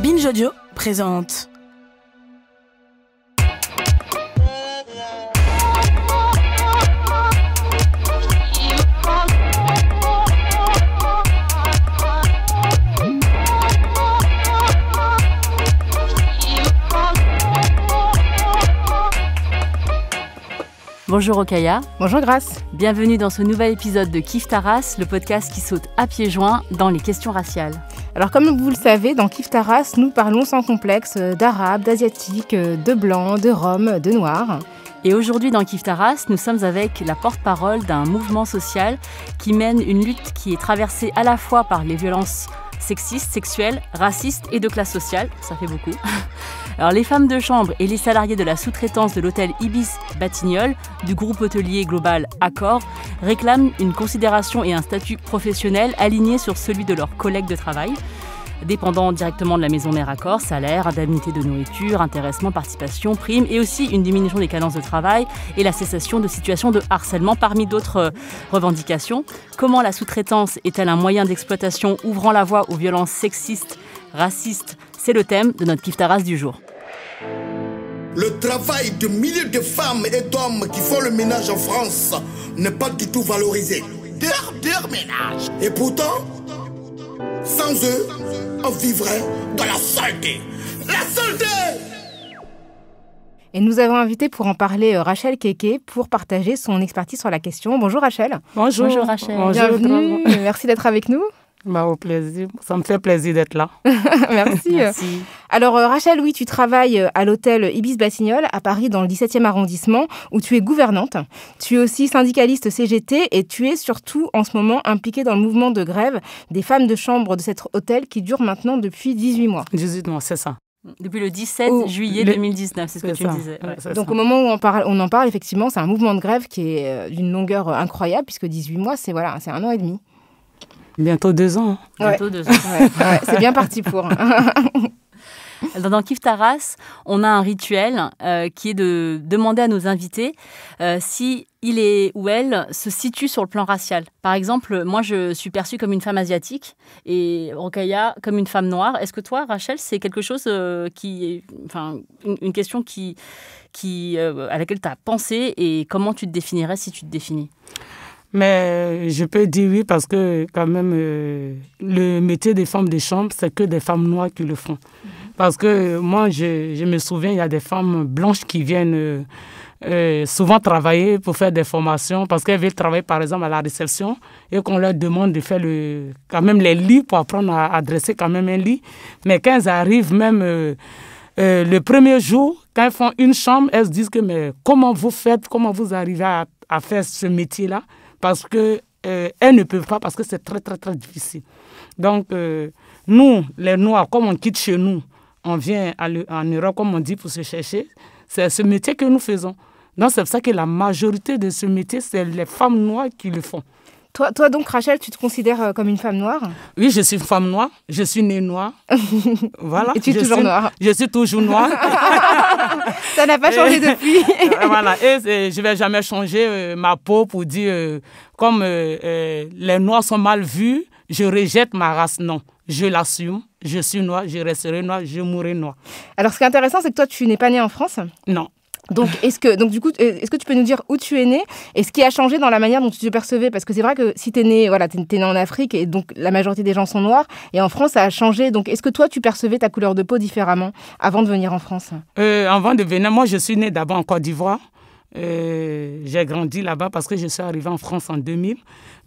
Binge Audio présente. Bonjour Okaya. Bonjour Grace. Bienvenue dans ce nouvel épisode de Kiffe ta race, le podcast qui saute à pieds joints dans les questions raciales. Alors comme vous le savez, dans Kiffe ta race, nous parlons sans complexe d'arabes, d'asiatiques, de blancs, de roms, de noirs. Et aujourd'hui dans Kiffe ta race, nous sommes avec la porte-parole d'un mouvement social qui mène une lutte qui est traversée à la fois par les violences sexistes, sexuelles, racistes et de classe sociale, ça fait beaucoup. Alors les femmes de chambre et les salariés de la sous-traitance de l'hôtel Ibis Batignolles du groupe hôtelier global Accor réclament une considération et un statut professionnel alignés sur celui de leurs collègues de travail, dépendant directement de la maison mère Accor, salaire, indemnité de nourriture, intéressement, participation, primes et aussi une diminution des cadences de travail et la cessation de situations de harcèlement parmi d'autres revendications. Comment la sous-traitance est-elle un moyen d'exploitation ouvrant la voie aux violences sexistes, racistes? C'est le thème de notre Kiffe ta race du jour. Le travail de milliers de femmes et d'hommes qui font le ménage en France n'est pas du tout valorisé. Leur ménage. Et pourtant, sans eux, on vivrait dans la saleté. La saleté! Et nous avons invité pour en parler Rachel Keke pour partager son expertise sur la question. Bonjour Rachel. Bonjour Rachel. Bonjour. Bienvenue, merci d'être avec nous. Au plaisir, ça me fait plaisir d'être là. Merci. Alors Rachel, oui, tu travailles à l'hôtel Ibis Batignolles à Paris dans le 17e arrondissement où tu es gouvernante. Tu es aussi syndicaliste CGT et tu es surtout en ce moment impliquée dans le mouvement de grève des femmes de chambre de cet hôtel qui dure maintenant depuis 18 mois. 18 mois, c'est ça. Depuis le 17 juillet 2019, c'est ce que tu me disais. Ouais. Donc au moment où on en parle, effectivement, c'est un mouvement de grève qui est d'une longueur incroyable puisque 18 mois, c'est 1 an et demi. Bientôt 2 ans. Bientôt 2 ans. Ouais, c'est bien parti pour. Dans Kiffe ta race, on a un rituel qui est de demander à nos invités si il est ou elle se situe sur le plan racial. Par exemple, moi, je suis perçue comme une femme asiatique et Rokhaya comme une femme noire. Est-ce que toi, Rachel, c'est quelque chose une question à laquelle tu as pensé et comment tu te définirais si tu te définis? Mais je peux dire oui parce que quand même, le métier des femmes de chambre, c'est que des femmes noires qui le font. Parce que moi, je me souviens, il y a des femmes blanches qui viennent souvent travailler pour faire des formations parce qu'elles veulent travailler par exemple à la réception et qu'on leur demande de faire quand même les lits pour apprendre à dresser quand même un lit. Mais quand elles arrivent même le premier jour, quand elles font une chambre, elles se disent que mais comment vous faites, comment vous arrivez à faire ce métier-là? Parce qu'elles ne peuvent pas, parce que c'est très, très, très difficile. Donc, nous, les Noirs, comme on quitte chez nous, on vient en Europe, comme on dit, pour se chercher, c'est ce métier que nous faisons. Donc, c'est pour ça que la majorité de ce métier, c'est les femmes noires qui le font. Toi donc, Rachel, tu te considères comme une femme noire? Oui, je suis une femme noire. Je suis née noire. Voilà. Et tu es toujours noire? Je suis toujours noire. Ça n'a pas changé depuis. Voilà. Et je ne vais jamais changer ma peau pour dire, comme les Noirs sont mal vus, je rejette ma race. Non, je l'assume. Je suis noire, je resterai noire, je mourrai noire. Alors, ce qui est intéressant, c'est que toi, tu n'es pas née en France? Non. Donc, est-ce que tu peux nous dire où tu es née et ce qui a changé dans la manière dont tu te percevais? Parce que c'est vrai que si tu es née en Afrique et donc la majorité des gens sont noirs et en France, ça a changé. Donc, est-ce que toi, tu percevais ta couleur de peau différemment avant de venir en France? Avant de venir, moi, je suis née d'abord en Côte d'Ivoire. J'ai grandi là-bas parce que je suis arrivée en France en 2000.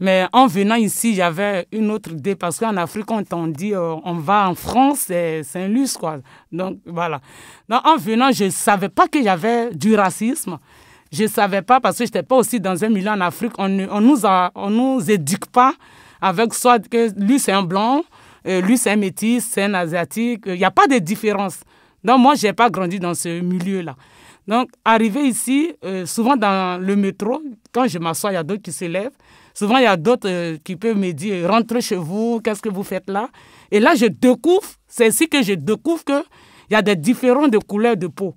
Mais en venant ici, j'avais une autre idée parce qu'en Afrique, quand on dit on va en France, c'est un luxe, quoi. Donc, voilà. Donc, en venant, je ne savais pas qu'il y avait du racisme. Je ne savais pas parce que je n'étais pas aussi dans un milieu en Afrique. On nous éduque pas avec soit que lui, c'est un blanc, lui, c'est un métis, c'est un asiatique. Il n'y a pas de différence. Donc, moi, je n'ai pas grandi dans ce milieu-là. Donc, arrivé ici, souvent dans le métro, quand je m'assois, il y a d'autres qui se lèvent. Souvent, il y a d'autres qui peuvent me dire « Rentrez chez vous, qu'est-ce que vous faites là ?» Et là, c'est ici que je découvre qu'il y a des différents de couleurs de peau.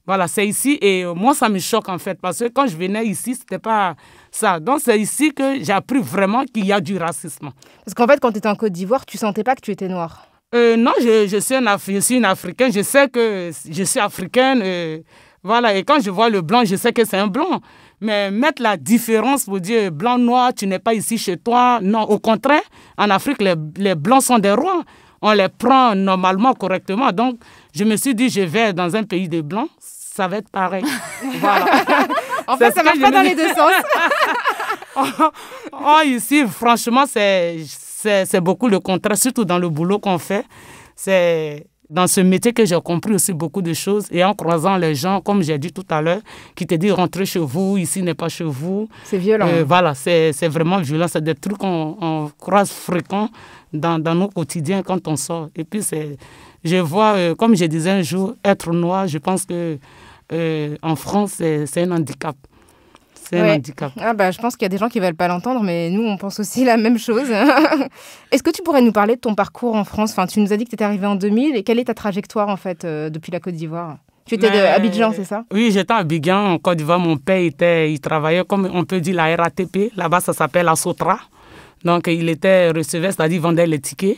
Voilà, c'est ici et moi, ça me choque en fait parce que quand je venais ici, ce n'était pas ça. Donc, c'est ici que j'ai appris vraiment qu'il y a du racisme. Parce qu'en fait, quand tu étais en Côte d'Ivoire, tu ne sentais pas que tu étais noire? Non, je suis une Africaine. Je sais que je suis africaine. Voilà. Et quand je vois le blanc, je sais que c'est un blanc. Mais mettre la différence pour dire blanc-noir, tu n'es pas ici chez toi. Non, au contraire, en Afrique, les blancs sont des rois. On les prend normalement, correctement. Donc, je me suis dit, je vais dans un pays de blancs, ça va être pareil. Voilà. En fait, ça ne marche pas dans les deux sens. Ici, franchement, c'est beaucoup le contraire, surtout dans le boulot qu'on fait. C'est dans ce métier que j'ai compris aussi beaucoup de choses. Et en croisant les gens, comme j'ai dit tout à l'heure, qui te disent rentrez chez vous, ici n'est pas chez vous. C'est violent. Voilà, c'est vraiment violent. C'est des trucs qu'on croise fréquents dans nos quotidiens quand on sort. Et puis, je vois, comme je disais un jour, être noir, je pense qu'en France, c'est un handicap. C'est un handicap. Je pense qu'il y a des gens qui ne veulent pas l'entendre, mais nous, on pense aussi la même chose. Est-ce que tu pourrais nous parler de ton parcours en France? Tu nous as dit que tu étais arrivé en 2000. Et quelle est ta trajectoire, en fait, depuis la Côte d'Ivoire? Tu étais d'Abidjan, c'est ça? Oui, j'étais à Abidjan, en Côte d'Ivoire. Mon père, il travaillait, comme on peut dire, la RATP. Là-bas, ça s'appelle la Sotra. Donc, il était receveur, c'est-à-dire il vendait les tickets.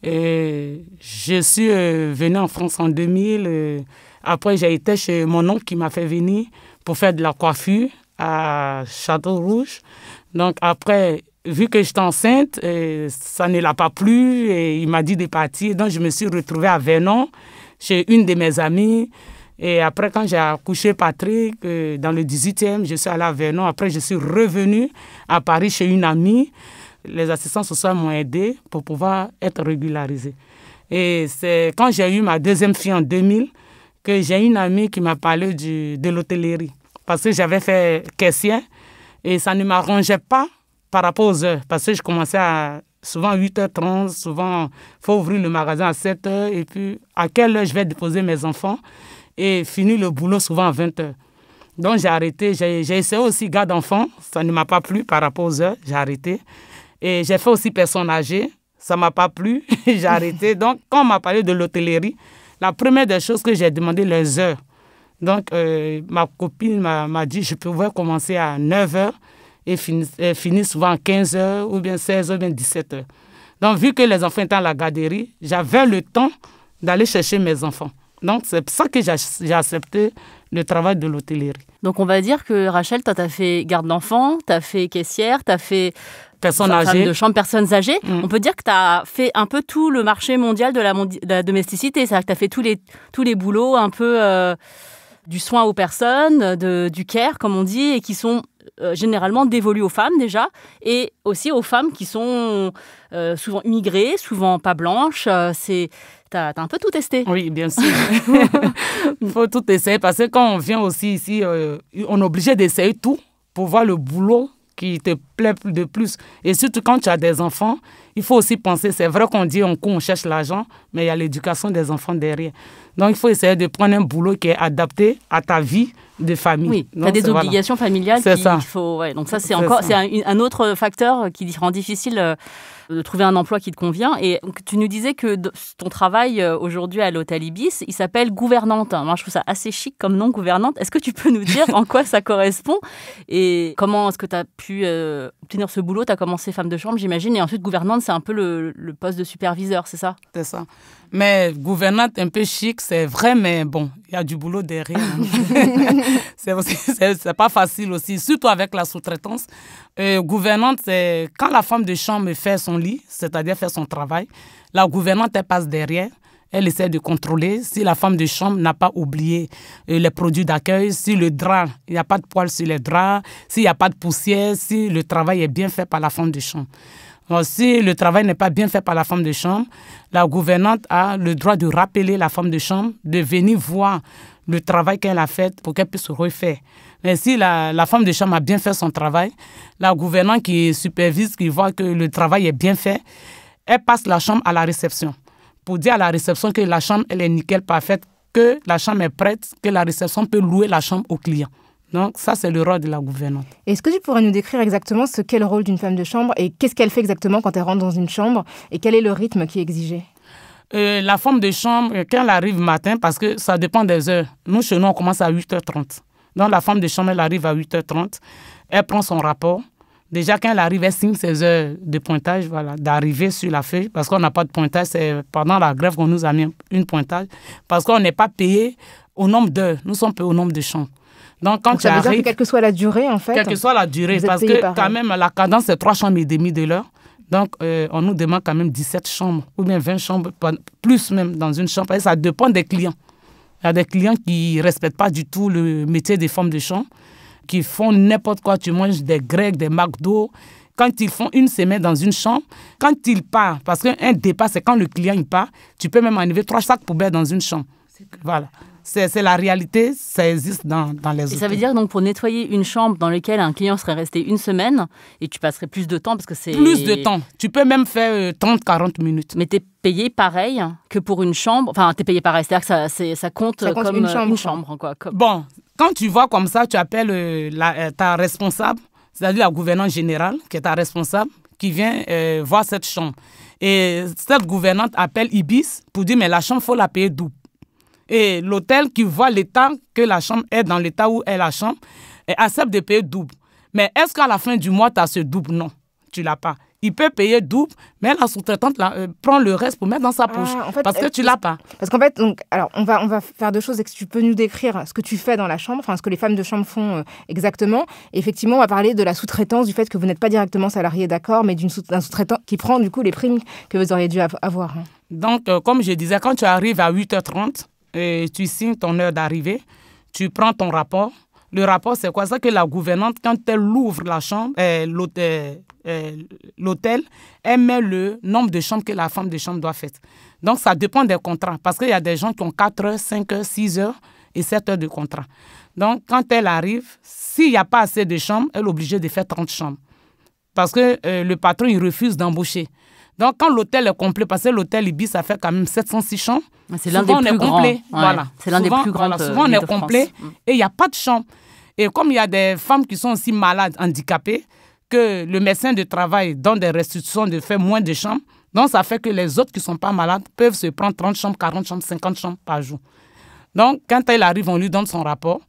Et je suis venu en France en 2000. Après, j'ai été chez mon oncle qui m'a fait venir pour faire de la coiffure à Château-Rouge. Donc après, vu que j'étais enceinte, ça ne l'a pas plu et il m'a dit de partir. Donc je me suis retrouvée à Vernon chez une de mes amies. Et après, quand j'ai accouché Patrick dans le 18e, je suis allée à Vernon. Après, je suis revenue à Paris chez une amie. Les assistants sociaux m'ont aidée pour pouvoir être régularisée. Et c'est quand j'ai eu ma deuxième fille en 2000 que j'ai une amie qui m'a parlé de l'hôtellerie. Parce que j'avais fait caissière et ça ne m'arrangeait pas par rapport aux heures. Parce que je commençais souvent à 8h30, souvent il faut ouvrir le magasin à 7h et puis à quelle heure je vais déposer mes enfants et finir le boulot souvent à 20h. Donc j'ai arrêté, j'ai essayé aussi garde d'enfants, ça ne m'a pas plu par rapport aux heures, j'ai arrêté. Et j'ai fait aussi personne âgée, ça ne m'a pas plu, j'ai arrêté. Donc quand on m'a parlé de l'hôtellerie, la première des choses que j'ai demandé, les heures. Donc, ma copine m'a dit que je pouvais commencer à 9h et finir souvent à 15h ou bien 16h ou bien 17h. Donc, vu que les enfants étaient à la garderie, j'avais le temps d'aller chercher mes enfants. Donc, c'est pour ça que j'ai accepté le travail de l'hôtellerie. Donc, on va dire que Rachel, toi, tu as fait garde d'enfants, tu as fait caissière, tu as fait personnes âgées. Femme de chambre, personnes âgées. On peut dire que tu as fait un peu tout le marché mondial de la domesticité. C'est-à-dire que tu as fait tous les boulots un peu... du soin aux personnes, du care, comme on dit, et qui sont généralement dévolus aux femmes déjà, et aussi aux femmes qui sont souvent immigrées, souvent pas blanches. T'as un peu tout testé. Oui, bien sûr. Il faut tout essayer, parce que quand on vient aussi ici, on est obligé d'essayer tout pour voir le boulot qui te plaît de plus. Et surtout quand tu as des enfants, il faut aussi penser, c'est vrai qu'on dit on cherche l'argent, mais il y a l'éducation des enfants derrière. Donc il faut essayer de prendre un boulot qui est adapté à ta vie de famille. Oui, tu as des obligations familiales. C'est ça. Donc ça, c'est un autre facteur qui rend difficile de trouver un emploi qui te convient. Et tu nous disais que ton travail aujourd'hui à l'hôtel Ibis, il s'appelle gouvernante. Moi, je trouve ça assez chic comme nom, gouvernante. Est-ce que tu peux nous dire en quoi ça correspond et comment est-ce que tu as pu obtenir ce boulot? Tu as commencé femme de chambre, j'imagine, et ensuite gouvernante, c'est un peu le poste de superviseur, c'est ça? C'est ça. Mais gouvernante un peu chic, c'est vrai, mais bon, il y a du boulot derrière. C'est pas facile aussi, surtout avec la sous-traitance. Gouvernante, c'est quand la femme de chambre fait son lit, c'est-à-dire fait son travail, la gouvernante, elle passe derrière. Elle essaie de contrôler si la femme de chambre n'a pas oublié les produits d'accueil, si le drap, il n'y a pas de poils sur les draps, s'il n'y a pas de poussière, si le travail est bien fait par la femme de chambre. Donc, si le travail n'est pas bien fait par la femme de chambre, la gouvernante a le droit de rappeler la femme de chambre, de venir voir le travail qu'elle a fait pour qu'elle puisse refaire. Mais si la femme de chambre a bien fait son travail, la gouvernante qui supervise, qui voit que le travail est bien fait, elle passe la chambre à la réception pour dire à la réception que la chambre elle est nickel, parfaite, que la chambre est prête, que la réception peut louer la chambre au client. Donc, ça, c'est le rôle de la gouvernante. Est-ce que tu pourrais nous décrire exactement ce qu'est le rôle d'une femme de chambre et qu'est-ce qu'elle fait exactement quand elle rentre dans une chambre et quel est le rythme qui est exigé? La femme de chambre, quand elle arrive matin, parce que ça dépend des heures. Nous, chez nous, on commence à 8h30. Donc, la femme de chambre, elle arrive à 8h30. Elle prend son rapport Déjà, quand elle arrive, elle signe ses heures de pointage, voilà, d'arriver sur la feuille, parce qu'on n'a pas de pointage. C'est pendant la grève qu'on nous a mis une pointage, parce qu'on n'est pas payé au nombre d'heures. Nous sommes payés au nombre de chambres. Donc, quand tu ça veut arrives... dire que quelle que soit la durée, en fait... Quelle que soit la durée, parce que quand même, la cadence, c'est 3 chambres et demie de l'heure. Donc, on nous demande quand même 17 chambres, ou bien 20 chambres, plus même dans une chambre. Et ça dépend des clients. Il y a des clients qui ne respectent pas du tout le métier des femmes de chambre, qui font n'importe quoi. Tu manges des grecs, des McDo. Quand ils font une semaine dans une chambre, quand ils partent, parce qu'un départ, c'est quand le client il part, tu peux même enlever 3 sacs poubelles dans une chambre. Voilà. C'est la réalité, ça existe dans les hôtels. Et ça veut dire donc pour nettoyer une chambre dans laquelle un client serait resté une semaine, et tu passerais plus de temps parce que c'est... Plus de temps. Tu peux même faire 30-40 minutes. Mais tu es payé pareil que pour une chambre. Enfin, tu es payé pareil, c'est-à-dire que ça compte comme une chambre. Quoi. Bon, quand tu vois comme ça, tu appelles ta responsable, c'est-à-dire la gouvernante générale, qui est ta responsable, qui vient voir cette chambre. Et cette gouvernante appelle Ibis pour dire, mais la chambre, il faut la payer double. Et l'hôtel qui voit l'état, que la chambre est dans l'état où est la chambre, accepte de payer double. Mais est-ce qu'à la fin du mois, tu as ce double? Non, tu ne l'as pas. Il peut payer double, mais la sous-traitante prend le reste pour mettre dans sa poche, en fait, parce que tu ne l'as pas. Parce qu'en fait, donc, alors, on va faire deux choses. Est-ce que tu peux nous décrire ce que tu fais dans la chambre, enfin ce que les femmes de chambre font exactement? Et effectivement, on va parler de la sous-traitance, du fait que vous n'êtes pas directement salarié, d'accord, mais d'un sous-traitant qui prend du coup les primes que vous auriez dû avoir. Donc, comme je disais, quand tu arrives à 8h30, tu signes ton heure d'arrivée, tu prends ton rapport. Le rapport, c'est quoi? C'est que la gouvernante, quand elle ouvre la chambre, l'hôtel, elle met le nombre de chambres que la femme de chambre doit faire. Donc, ça dépend des contrats. Parce qu'il y a des gens qui ont 4 heures, 5 heures, 6 heures et 7 heures de contrat. Donc, quand elle arrive, s'il n'y a pas assez de chambres, elle est obligée de faire 30 chambres. Parce que le patron, il refuse d'embaucher. Donc, quand l'hôtel est complet, parce que l'hôtel Ibis, ça fait quand même 706 chambres. C'est l'un des plus grands. Ouais, voilà. C'est l'un des plus grands. Souvent, on est complet et il n'y a pas de chambre. Et comme il y a des femmes qui sont aussi malades, handicapées, que le médecin de travail donne des restrictions de faire moins de chambres, donc ça fait que les autres qui ne sont pas malades peuvent se prendre 30 chambres, 40 chambres, 50 chambres par jour. Donc, quand elle arrive, on lui donne son rapport.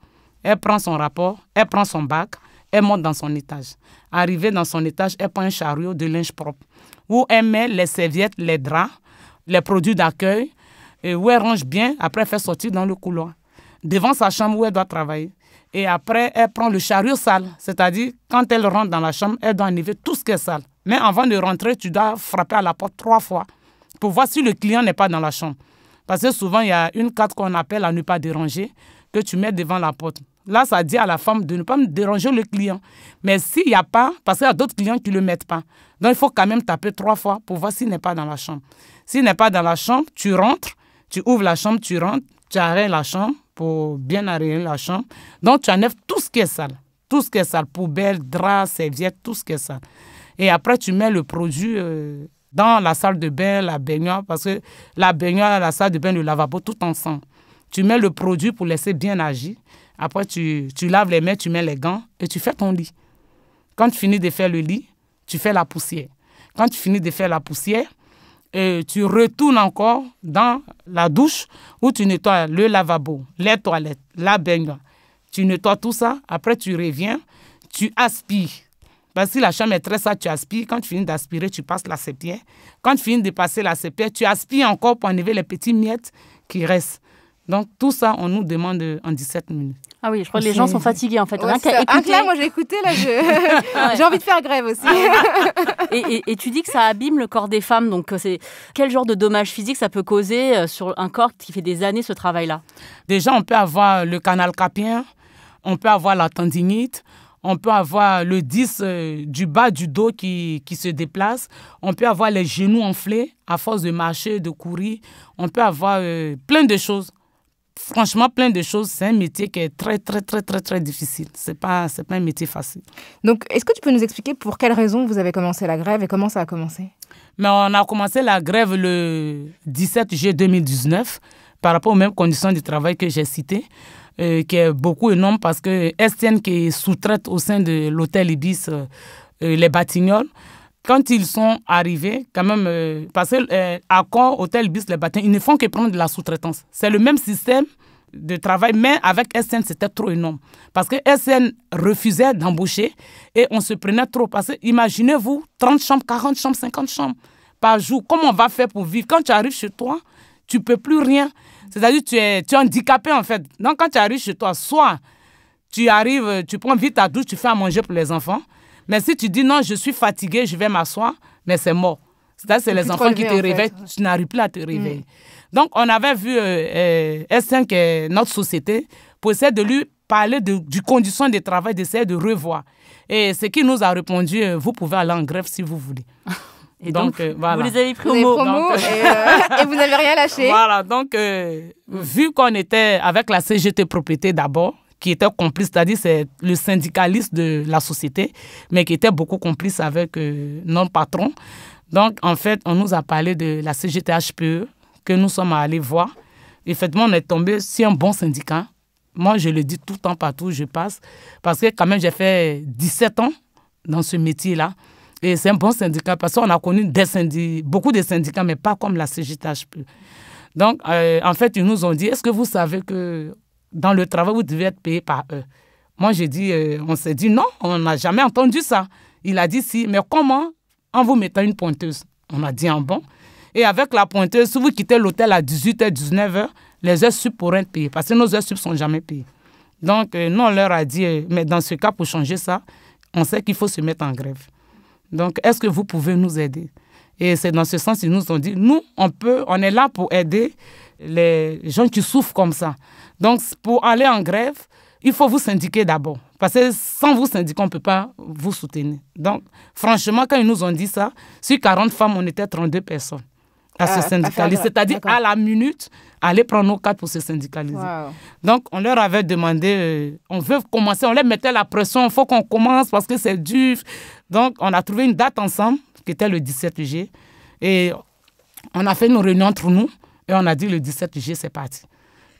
Elle prend son rapport, elle prend son bac, elle monte dans son étage. Arrivée dans son étage, elle prend un chariot de linge propre où elle met les serviettes, les draps, les produits d'accueil, et où elle range bien. Après, elle fait sortir dans le couloir, devant sa chambre où elle doit travailler. Et après, elle prend le chariot sale. C'est-à-dire, quand elle rentre dans la chambre, elle doit enlever tout ce qui est sale. Mais avant de rentrer, tu dois frapper à la porte 3 fois pour voir si le client n'est pas dans la chambre. Parce que souvent, il y a une carte qu'on appelle à ne pas déranger, que tu mets devant la porte. Là, ça dit à la femme de ne pas déranger le client. Mais s'il n'y a pas, parce qu'il y a d'autres clients qui ne le mettent pas. Donc, il faut quand même taper 3 fois pour voir s'il n'est pas dans la chambre. S'il n'est pas dans la chambre, tu rentres, tu ouvres la chambre, tu rentres, tu arrêtes la chambre pour bien arrayer la chambre. Donc, tu enlèves tout ce qui est sale. Tout ce qui est sale, poubelle, drap, serviette, tout ce qui est sale. Et après, tu mets le produit dans la salle de bain, la baignoire, parce que la baignoire, la salle de bain, le lavabo, tout ensemble. Tu mets le produit pour laisser bien agir. Après, tu laves les mains, tu mets les gants et tu fais ton lit. Quand tu finis de faire le lit, tu fais la poussière. Quand tu finis de faire la poussière, tu retournes encore dans la douche où tu nettoies le lavabo, les toilettes, la baignoire. Tu nettoies tout ça. Après, tu reviens, tu aspires. Parce que si la chambre est très sale, tu aspires. Quand tu finis d'aspirer, tu passes la serpillière. Quand tu finis de passer la serpillière, tu aspires encore pour enlever les petits miettes qui restent. Donc, tout ça, on nous demande en 17 minutes. Ah oui, je crois que les gens sont fatigués, en fait. Ouais, là, moi, j'ai écouté, là, j'ai envie de faire grève aussi. et tu dis que ça abîme le corps des femmes. Donc, quel genre de dommages physiques ça peut causer sur un corps qui fait des années ce travail-là? Déjà, on peut avoir le canal carpien, on peut avoir la tendinite, on peut avoir le disque du bas du dos qui se déplace, on peut avoir les genoux enflés à force de marcher, de courir, on peut avoir plein de choses. Franchement, plein de choses. C'est un métier qui est très, très, très, très, très difficile. C'est pas un métier facile. Donc, est-ce que tu peux nous expliquer pour quelles raisons vous avez commencé la grève et comment ça a commencé? Mais on a commencé la grève le 17 juillet 2019 par rapport aux mêmes conditions de travail que j'ai citées, qui est beaucoup énorme parce que STN qui sous-traite au sein de l'hôtel Ibis les Batignolles, quand ils sont arrivés, quand même, parce que Accor, Hôtel Ibis, les Batignolles, ils ne font que prendre de la sous-traitance. C'est le même système de travail, mais avec SN, c'était trop énorme. Parce que SN refusait d'embaucher et on se prenait trop. Parce que imaginez-vous, 30 chambres, 40 chambres, 50 chambres par jour. Comment on va faire pour vivre? Quand tu arrives chez toi, tu ne peux plus rien. C'est-à-dire que tu es handicapé en fait. Donc quand tu arrives chez toi, soit tu arrives, tu prends vite ta douche, tu fais à manger pour les enfants. Mais si tu dis non, je suis fatigué, je vais m'asseoir, mais c'est mort. C'est-à-dire c'est les enfants qui te réveillent, tu n'arrives plus à te réveiller. Donc on avait vu S5, qui est notre société, pour essayer de lui parler du condition de travail, d'essayer de revoir. Et ce qui nous a répondu, vous pouvez aller en grève si vous voulez. Et donc voilà. Vous les avez pris au mot. Et vous n'avez rien lâché. Voilà, donc vu qu'on était avec la CGT Propriété d'abord, qui était complice, c'est-à-dire c'est le syndicaliste de la société, mais qui était beaucoup complice avec notre patron. Donc, en fait, on nous a parlé de la CGT HPE, que nous sommes allés voir. Effectivement, on est tombé sur un bon syndicat. Moi, je le dis tout le temps, partout où je passe, parce que quand même, j'ai fait 17 ans dans ce métier-là. Et c'est un bon syndicat, parce qu'on a connu beaucoup de syndicats, mais pas comme la CGT HPE. Donc, en fait, ils nous ont dit, est-ce que vous savez que dans le travail, vous devez être payé par eux? Moi, j'ai dit, on s'est dit non, on n'a jamais entendu ça. Il a dit si, mais comment? En vous mettant une pointeuse. On a dit en bon. Et avec la pointeuse, si vous quittez l'hôtel à 18h, 19h, les heures sup pourraient être payées, parce que nos heures sup ne sont jamais payées. Donc, nous, on leur a dit, mais dans ce cas, pour changer ça, on sait qu'il faut se mettre en grève. Donc, est-ce que vous pouvez nous aider? Et c'est dans ce sens qu'ils nous ont dit, nous, on est là pour aider les gens qui souffrent comme ça. Donc, pour aller en grève, il faut vous syndiquer d'abord. Parce que sans vous syndiquer, on ne peut pas vous soutenir. Donc, franchement, quand ils nous ont dit ça, sur 40 femmes, on était 32 personnes à se syndicaliser. C'est-à-dire, à la minute, aller prendre nos cartes pour se syndicaliser. Wow. Donc, on leur avait demandé, on veut commencer, on leur mettait la pression, il faut qu'on commence parce que c'est dur. Donc, on a trouvé une date ensemble, qui était le 17 juillet. Et on a fait une réunion entre nous et on a dit le 17 juillet, c'est parti.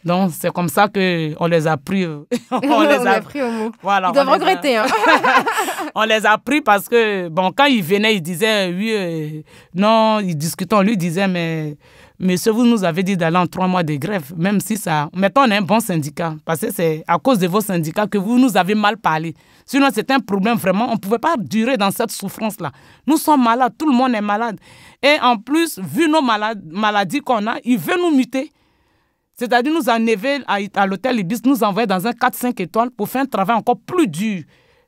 Donc, c'est comme ça qu'on les a pris. On les a pris au mot. Voilà, ils doivent regretter. On les a pris parce que, bon, quand ils venaient, ils disaient, oui, non, ils discutaient. On lui disait, mais monsieur, vous nous avez dit d'aller en 3 mois de grève, même si ça... Mettons, on est un bon syndicat, parce que c'est à cause de vos syndicats que vous nous avez mal parlé. Sinon, c'est un problème vraiment. On ne pouvait pas durer dans cette souffrance-là. Nous sommes malades, tout le monde est malade. Et en plus, vu nos maladies qu'on a, ils veulent nous muter. C'est-à-dire nous enlever à l'hôtel Ibis, nous envoyer dans un 4-5 étoiles pour faire un travail encore plus dur.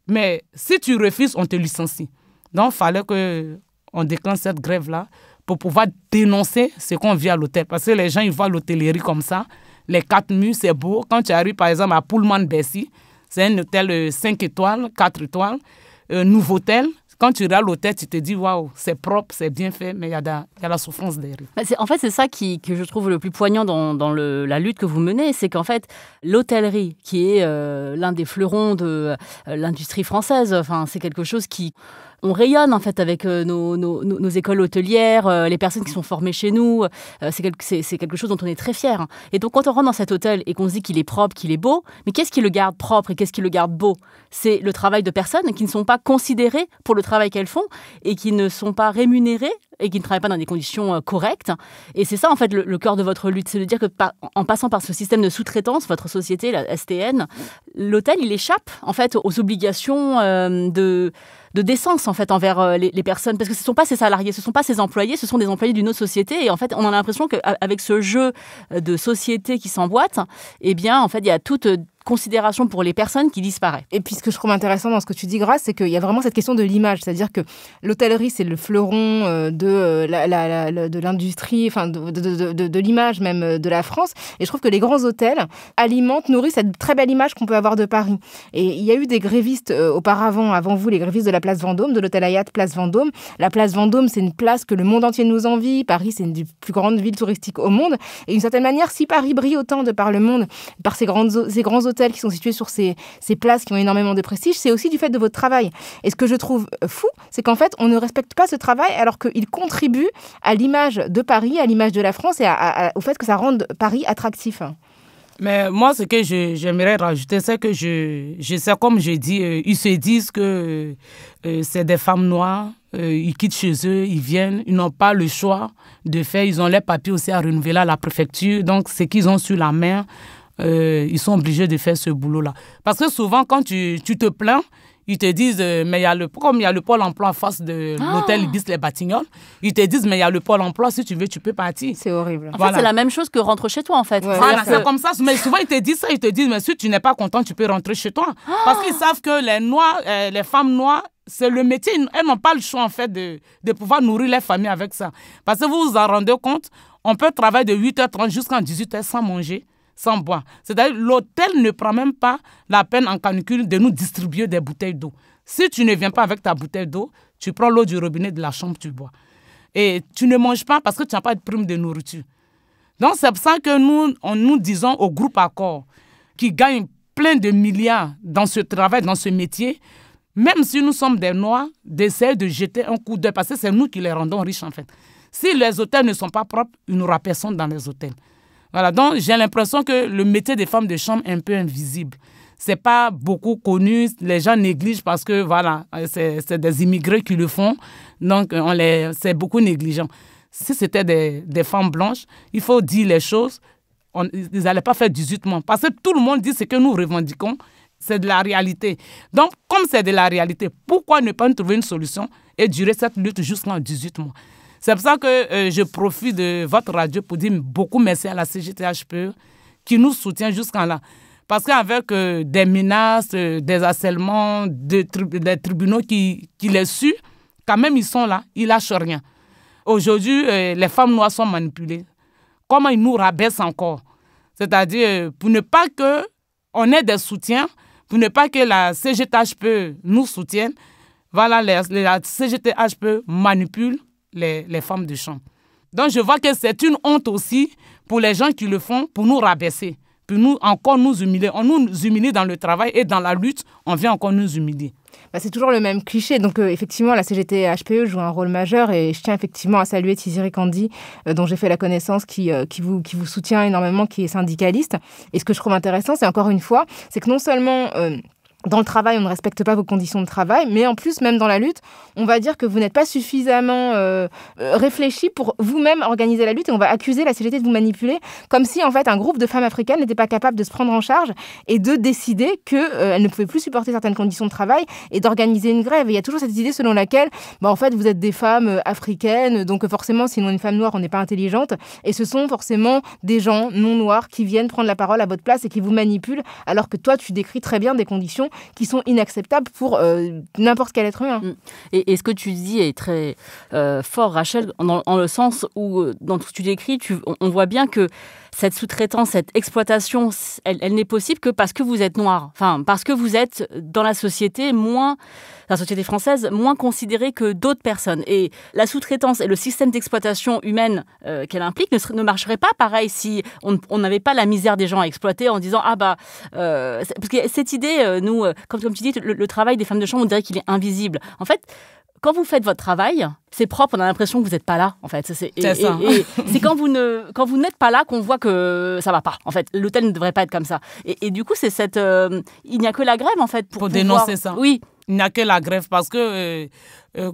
Mais si tu refuses, on te licencie. Donc, il fallait qu'on déclenche cette grève-là pour pouvoir dénoncer ce qu'on vit à l'hôtel. Parce que les gens, ils voient l'hôtellerie comme ça. Les 4 murs, c'est beau. Quand tu arrives, par exemple, à Pullman-Bercy, c'est un hôtel 5 étoiles, 4 étoiles, nouveau hôtel. Quand tu regardes l'hôtel, tu te dis, waouh, c'est propre, c'est bien fait, mais il y a la souffrance derrière. En fait, c'est ça que je trouve le plus poignant dans la lutte que vous menez, c'est qu'en fait, l'hôtellerie, qui est l'un des fleurons de l'industrie française, enfin, c'est quelque chose qui... On rayonne en fait avec nos écoles hôtelières, les personnes qui sont formées chez nous. C'est quelque chose dont on est très fiers. Et donc quand on rentre dans cet hôtel et qu'on se dit qu'il est propre, qu'il est beau, mais qu'est-ce qui le garde propre et qu'est-ce qui le garde beau? C'est le travail de personnes qui ne sont pas considérées pour le travail qu'elles font et qui ne sont pas rémunérées et qui ne travaillent pas dans des conditions correctes. Et c'est ça en fait le cœur de votre lutte, c'est de dire que en passant par ce système de sous-traitance, votre société, la STN, l'hôtel il échappe en fait aux obligations de décence en fait envers les personnes, parce que ce ne sont pas ses salariés, ce ne sont pas ses employés, ce sont des employés d'une autre société. Et en fait, on a l'impression qu'avec ce jeu de société qui s'emboîte, eh bien, en fait, il y a toute considération pour les personnes qui disparaît. Et puis ce que je trouve intéressant dans ce que tu dis, Grace, c'est qu'il y a vraiment cette question de l'image, c'est-à-dire que l'hôtellerie c'est le fleuron de l'industrie, enfin de l'image même de la France, et je trouve que les grands hôtels nourrissent cette très belle image qu'on peut avoir de Paris. Et il y a eu des grévistes auparavant, avant vous, les grévistes de la place Vendôme, de l'hôtel Hayat Place Vendôme. La place Vendôme, c'est une place que le monde entier nous envie. Paris, c'est une des plus grandes villes touristiques au monde, et d'une certaine manière, si Paris brille autant de par le monde, par ces grands hôtels qui sont situés sur ces places qui ont énormément de prestige, c'est aussi du fait de votre travail. Et ce que je trouve fou, c'est qu'en fait, on ne respecte pas ce travail alors qu'il contribue à l'image de Paris, à l'image de la France et au fait que ça rende Paris attractif. Mais moi, ce que j'aimerais rajouter, c'est que je sais, comme je dis, ils se disent que c'est des femmes noires, ils quittent chez eux, ils viennent, ils n'ont pas le choix de faire, ils ont les papiers aussi à renouveler à la préfecture, donc ce qu'ils ont sur la main, ils sont obligés de faire ce boulot-là. Parce que souvent, quand tu te plains, ils te disent, mais comme il y a le pôle emploi en face de l'hôtel Ibis Les Batignolles, ils te disent, mais il y a le pôle emploi, si tu veux, tu peux partir. C'est horrible. En fait, c'est la même chose que rentre chez toi, en fait. Ouais, voilà, c'est comme ça. Mais souvent, ils te disent ça, ils te disent, mais si tu n'es pas content, tu peux rentrer chez toi. Parce qu'ils savent que les Noirs, les femmes noires, c'est le métier. Elles n'ont pas le choix, en fait, de pouvoir nourrir les familles avec ça. Parce que vous vous en rendez compte, on peut travailler de 8h30 jusqu'à 18h sans manger, sans boire. C'est-à-dire l'hôtel ne prend même pas la peine en canicule de nous distribuer des bouteilles d'eau. Si tu ne viens pas avec ta bouteille d'eau, tu prends l'eau du robinet de la chambre, tu bois. Et tu ne manges pas parce que tu n'as pas de prime de nourriture. Donc c'est pour ça que nous disons au groupe Accor, qui gagne plein de milliards dans ce travail, dans ce métier, même si nous sommes des Noirs, d'essayer de jeter un coup d'œil, parce que c'est nous qui les rendons riches en fait. Si les hôtels ne sont pas propres, il n'y aura personne dans les hôtels. Voilà, donc j'ai l'impression que le métier des femmes de chambre est un peu invisible. C'est pas beaucoup connu, les gens négligent parce que voilà, c'est des immigrés qui le font, donc c'est beaucoup négligent. Si c'était des femmes blanches, il faut dire les choses, ils n'allaient pas faire 18 mois. Parce que tout le monde dit ce que nous revendiquons, c'est de la réalité. Donc, comme c'est de la réalité, pourquoi ne pas trouver une solution et durer cette lutte jusqu'en 18 mois? C'est pour ça que je profite de votre radio pour dire beaucoup merci à la CGT-HPE qui nous soutient jusqu'en là. Parce qu'avec des menaces, des harcèlements, des tribunaux qui les suent, quand même ils sont là, ils lâchent rien. Aujourd'hui, les femmes noires sont manipulées. Comment ils nous rabaissent encore? C'est-à-dire, pour ne pas qu'on ait des soutiens, pour ne pas que la CGT-HPE nous soutienne, voilà, la CGT-HPE manipule les femmes de chambre. Donc, je vois que c'est une honte aussi pour les gens qui le font, pour nous rabaisser, pour encore nous humilier. On nous humilie dans le travail et dans la lutte, on vient encore nous humilier. C'est toujours le même cliché. Donc, effectivement, la CGT-HPE joue un rôle majeur et je tiens effectivement à saluer Tiziri Kandi, dont j'ai fait la connaissance, qui vous soutient énormément, qui est syndicaliste. Et ce que je trouve intéressant, c'est encore une fois, c'est que non seulement... dans le travail, on ne respecte pas vos conditions de travail, mais en plus, même dans la lutte, on va dire que vous n'êtes pas suffisamment réfléchi pour vous-même organiser la lutte et on va accuser la CGT de vous manipuler, comme si en fait un groupe de femmes africaines n'était pas capable de se prendre en charge et de décider qu'elles ne pouvaient plus supporter certaines conditions de travail et d'organiser une grève. Et il y a toujours cette idée selon laquelle, en fait, vous êtes des femmes africaines, donc forcément, si on est une femme noire, on n'est pas intelligente, et ce sont forcément des gens non noirs qui viennent prendre la parole à votre place et qui vous manipulent, alors que toi, tu décris très bien des conditions qui sont inacceptables pour n'importe quel être humain. Et ce que tu dis est très fort, Rachel, dans le sens où, dans tout ce que tu décris, on voit bien que cette sous-traitance, cette exploitation, elle n'est possible que parce que vous êtes noir. Enfin, parce que vous êtes dans la société française, moins considérée que d'autres personnes. Et la sous-traitance et le système d'exploitation humaine qu'elle implique ne marcherait pas pareil si on n'avait pas la misère des gens à exploiter en disant parce que cette idée, nous, comme tu dis, le travail des femmes de chambre, on dirait qu'il est invisible. En fait, quand vous faites votre travail, c'est propre, on a l'impression que vous n'êtes pas là, en fait. C'est ça. Et c'est quand vous n'êtes pas là qu'on voit que ça ne va pas. En fait, l'hôtel ne devrait pas être comme ça. Et du coup, c'est il n'y a que la grève, en fait, pour dénoncer ça. Oui. Il n'y a que la grève parce que,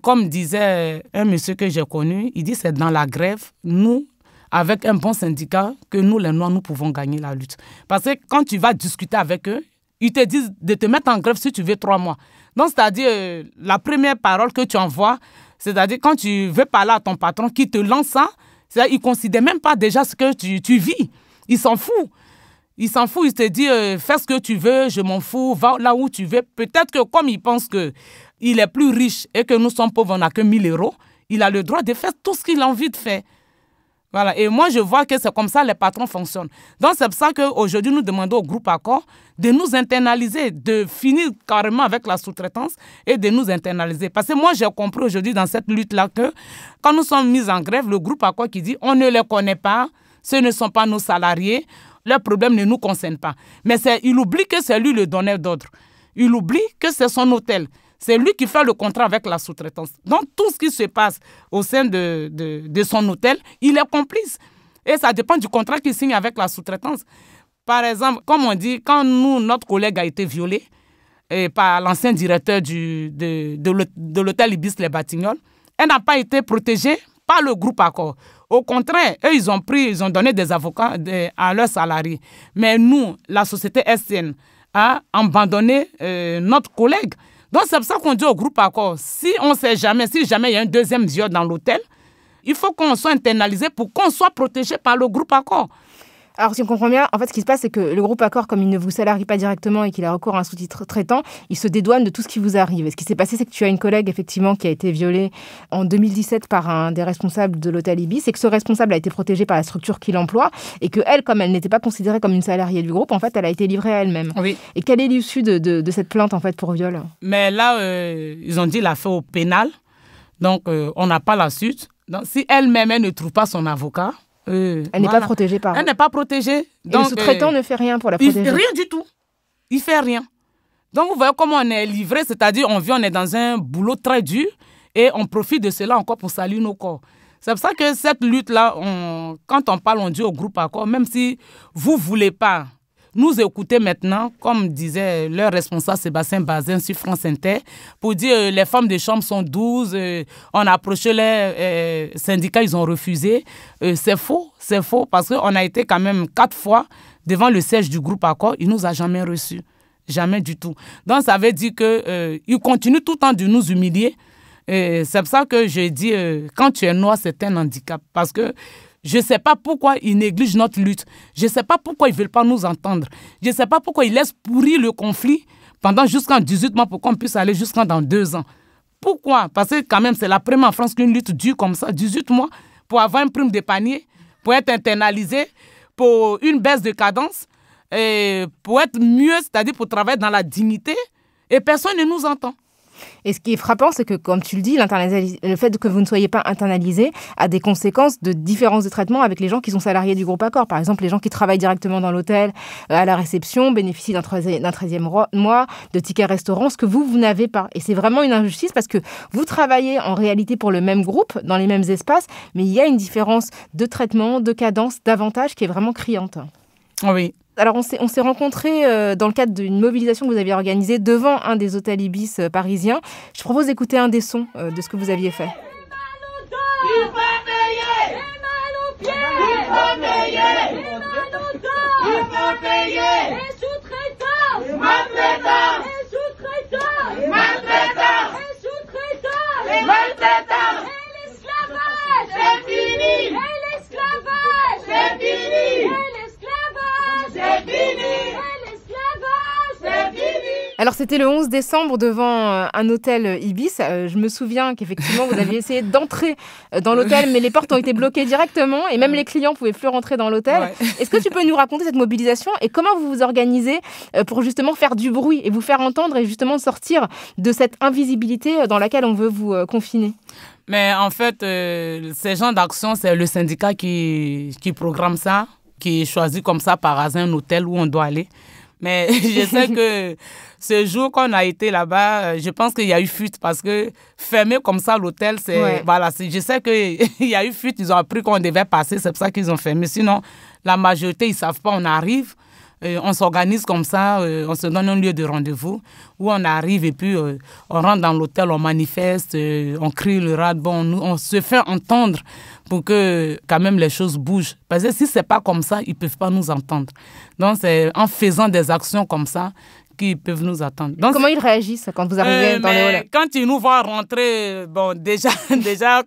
comme disait un monsieur que j'ai connu, il dit c'est dans la grève, nous, avec un bon syndicat, que nous, les Noirs, nous pouvons gagner la lutte. Parce que quand tu vas discuter avec eux, ils te disent de te mettre en grève si tu veux 3 mois. Donc, c'est-à-dire, la première parole que tu envoies, c'est-à-dire quand tu veux parler à ton patron qui te lance ça, c'est-à-dire, il ne considère même pas déjà ce que tu vis. Il s'en fout. Il te dit, fais ce que tu veux, je m'en fous, va là où tu veux. Peut-être que comme il pense qu'il est plus riche et que nous sommes pauvres, on n'a que 1 000 €, il a le droit de faire tout ce qu'il a envie de faire. Voilà. Et moi, je vois que c'est comme ça les patrons fonctionnent. Donc, c'est pour ça qu'aujourd'hui, nous demandons au groupe Accor de nous internaliser, de finir carrément avec la sous-traitance et de nous internaliser. Parce que moi, j'ai compris aujourd'hui dans cette lutte-là que quand nous sommes mis en grève, le groupe Accor qui dit on ne les connaît pas, ce ne sont pas nos salariés, leurs problèmes ne nous concernent pas. Mais il oublie que c'est lui le donneur d'ordre. Il oublie que c'est son hôtel. C'est lui qui fait le contrat avec la sous-traitance. Donc, tout ce qui se passe au sein de son hôtel, il est complice. Et ça dépend du contrat qu'il signe avec la sous-traitance. Par exemple, comme on dit, quand notre collègue a été violé par l'ancien directeur de l'hôtel Ibis Les Batignolles, elle n'a pas été protégée pas le groupe Accor. Au contraire, eux, ils ont donné des avocats à leurs salariés. Mais nous, la société SCN, a abandonné notre collègue. Donc, c'est pour ça qu'on dit au groupe Accor, si jamais il y a un deuxième viol dans l'hôtel, il faut qu'on soit internalisé pour qu'on soit protégé par le groupe Accor. Alors, si on comprend bien, en fait, ce qui se passe, c'est que le groupe Accor, comme il ne vous salarie pas directement et qu'il a recours à un sous-traitant, il se dédouane de tout ce qui vous arrive. Et ce qui s'est passé, c'est que tu as une collègue, effectivement, qui a été violée en 2017 par un des responsables de l'hôtel Ibis, et que ce responsable a été protégé par la structure qui l'emploie, et qu'elle, comme elle n'était pas considérée comme une salariée du groupe, en fait, elle a été livrée à elle-même. Oui. Et quelle est l'issue de cette plainte, en fait, pour viol? Mais là, ils ont dit l'affaire au pénal, donc on n'a pas la suite. Donc, si elle-même, elle ne trouve pas son avocat, elle n'est pas protégée par... Elle n'est pas protégée. Donc, le sous-traitant ne fait rien pour la protéger. Rien du tout. Il ne fait rien. Donc, vous voyez comment on est livré, c'est-à-dire on est dans un boulot très dur et on profite de cela encore pour salir nos corps. C'est pour ça que cette lutte-là, quand on parle, on dit au groupe Accor, même si vous ne voulez pas nous écouter maintenant, comme disait leur responsable Sébastien Bazin sur France Inter, pour dire les femmes de chambre sont 12, on a approché les syndicats, ils ont refusé. C'est faux parce qu'on a été quand même 4 fois devant le siège du groupe Accor, il ne nous a jamais reçus, jamais du tout. Donc ça veut dire qu'ils continuent tout le temps de nous humilier. C'est pour ça que je dis, quand tu es noir, c'est un handicap, parce que je ne sais pas pourquoi ils négligent notre lutte. Je ne sais pas pourquoi ils ne veulent pas nous entendre. Je ne sais pas pourquoi ils laissent pourrir le conflit pendant jusqu'en 18 mois pour qu'on puisse aller jusqu'en dans 2 ans. Pourquoi? Parce que quand même, c'est la première en France qu'une lutte dure comme ça, 18 mois, pour avoir une prime de panier, pour être internalisé, pour une baisse de cadence, et pour être mieux, c'est-à-dire pour travailler dans la dignité, et personne ne nous entend. Et ce qui est frappant, c'est que, comme tu le dis, le fait que vous ne soyez pas internalisé a des conséquences de différences de traitement avec les gens qui sont salariés du groupe Accor. Par exemple, les gens qui travaillent directement dans l'hôtel, à la réception, bénéficient d'un 13e mois, de tickets restaurant, ce que vous n'avez pas. Et c'est vraiment une injustice parce que vous travaillez en réalité pour le même groupe, dans les mêmes espaces, mais il y a une différence de traitement, de cadence, d'avantage qui est vraiment criante. Oui. Alors, on s'est rencontrés dans le cadre d'une mobilisation que vous aviez organisée devant un des hôtels Ibis parisiens. Je propose d'écouter un des sons de ce que vous aviez fait. Il faut payer. Il faut payer. Il faut payer. Les sous-traitants. Les maltraitants. Les sous-traitants. Les maltraitants. Les sous-traitants. Les maltraitants. Et l'esclavage. C'est fini. Et l'esclavage. C'est fini. C'est fini! C'est fini! Alors, c'était le 11 décembre devant un hôtel Ibis. Je me souviens qu'effectivement, vous aviez essayé d'entrer dans l'hôtel, mais les portes ont été bloquées directement et même les clients ne pouvaient plus rentrer dans l'hôtel. Ouais. Est-ce que tu peux nous raconter cette mobilisation et comment vous vous organisez pour justement faire du bruit et vous faire entendre et justement sortir de cette invisibilité dans laquelle on veut vous confiner? Mais en fait, ces genres d'actions, c'est le syndicat qui programme ça, qui choisit comme ça par hasard un hôtel où on doit aller. Mais je sais que ce jour qu'on a été là-bas, je pense qu'il y a eu fuite parce que fermer comme ça l'hôtel, c'est... Ouais. Voilà, je sais qu'il y a eu fuite, ils ont appris qu'on devait passer, c'est pour ça qu'ils ont fermé. Sinon, la majorité, ils ne savent pas, on arrive, on s'organise comme ça, on se donne un lieu de rendez-vous où on arrive et puis on rentre dans l'hôtel, on manifeste, on crie le ras-de-bas, on se fait entendre pour que quand même les choses bougent. Parce que si ce n'est pas comme ça, ils ne peuvent pas nous entendre. Donc c'est en faisant des actions comme ça qu'ils peuvent nous attendre. Donc, comment ils réagissent quand vous arrivez dans le hall? Quand ils nous voient rentrer, bon, déjà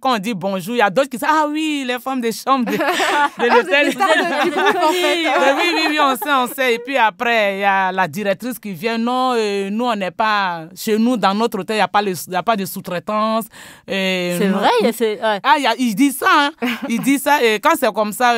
quand on dit bonjour, il y a d'autres qui disent « Ah oui, les femmes de chambre de l'hôtel. » du groupe, en fait. Oui, on sait. Et puis après, il y a la directrice qui vient. Non, nous, on n'est pas... Chez nous, dans notre hôtel, il n'y a pas de sous-traitance. C'est vrai? Ouais. Ah, il dit ça. Hein. Il dit ça. Et quand c'est comme ça,